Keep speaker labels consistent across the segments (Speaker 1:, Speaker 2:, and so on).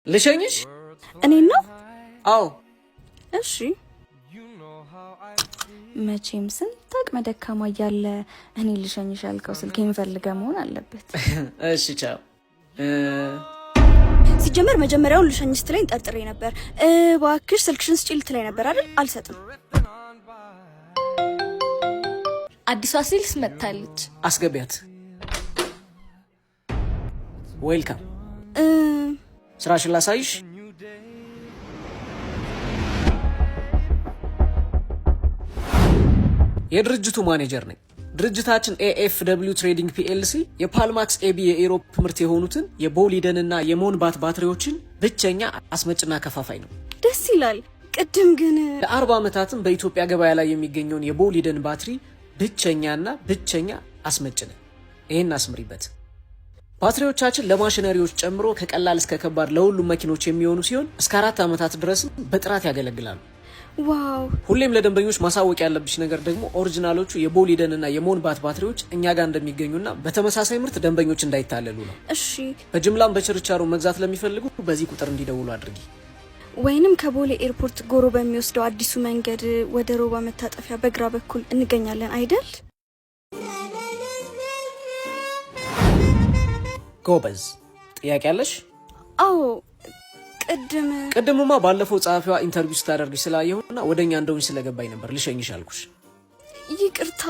Speaker 1: ልሸኝሽ?
Speaker 2: እኔ ነው?
Speaker 1: አዎ።
Speaker 2: እሺ። መቼም ስንት አቅመ ደካማ እያለ እኔ ልሸኝሽ ያልከው ስልኬን ፈልገህ መሆን አለበት።
Speaker 1: እሺ ቻው።
Speaker 2: ሲጀመር መጀመሪያውን ልሸኝ ስትለኝ ጠርጥሬ ነበር። እባክሽ ስልክሽን ስጪኝ ልትለኝ ነበር አይደል? አልሰጥም።
Speaker 3: አዲሷ ሴልስ መጥታለች።
Speaker 1: አስገቢያት። ዌልካም። ስራሽን ላሳይሽ። የድርጅቱ ማኔጀር ነኝ። ድርጅታችን AFW ትሬዲንግ PLC የፓልማክስ AB የኢሮፕ ምርት የሆኑትን የቦሊደንና የሞንባት ባትሪዎችን ብቸኛ አስመጭና ከፋፋይ ነው።
Speaker 2: ደስ ይላል። ቅድም ግን
Speaker 1: ለ40 ዓመታትም በኢትዮጵያ ገበያ ላይ የሚገኘውን የቦሊደን ባትሪ ብቸኛ አስመጭነ። ይሄን አስምሪበት። ባትሪዎቻችን ለማሽነሪዎች ጨምሮ ከቀላል እስከ ከባድ ለሁሉም መኪኖች የሚሆኑ ሲሆን እስከ 4 ዓመታት ድረስ በጥራት ያገለግላሉ።
Speaker 2: ዋው!
Speaker 1: ሁሌም ለደንበኞች ማሳወቅ ያለብሽ ነገር ደግሞ ኦሪጂናሎቹ የቦሊደንና የሞንባት ባትሪዎች እኛ ጋር እንደሚገኙና በተመሳሳይ ምርት ደንበኞች እንዳይታለሉ ነው።
Speaker 2: እሺ።
Speaker 1: በጅምላም በችርቻሮ መግዛት ለሚፈልጉ በዚህ ቁጥር እንዲደውሉ አድርጊ።
Speaker 2: ወይንም ከቦሌ ኤርፖርት ጎሮ በሚወስደው አዲሱ መንገድ ወደ ሮባ መታጠፊያ በግራ በኩል እንገኛለን አይደል?
Speaker 1: ጎበዝ። ጥያቄ አለሽ?
Speaker 2: አዎ።
Speaker 1: ቅድምማ ባለፈው ጸሐፊዋ ኢንተርቪው ስታደርግሽ ስላየሁና ወደኛ እንደውኝ ስለገባኝ ነበር ልሸኝሽ አልኩሽ።
Speaker 2: ይቅርታ።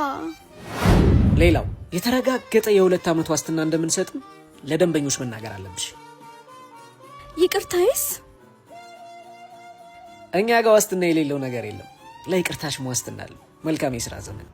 Speaker 1: ሌላው የተረጋገጠ የ2 ዓመት ዋስትና እንደምንሰጥም ለደንበኞች መናገር አለብሽ።
Speaker 2: ይቅርታይስ?
Speaker 1: እኛ ጋር ዋስትና የሌለው ነገር የለም። ለይቅርታሽ ዋስትና አለ። መልካም የሥራ ዘመን።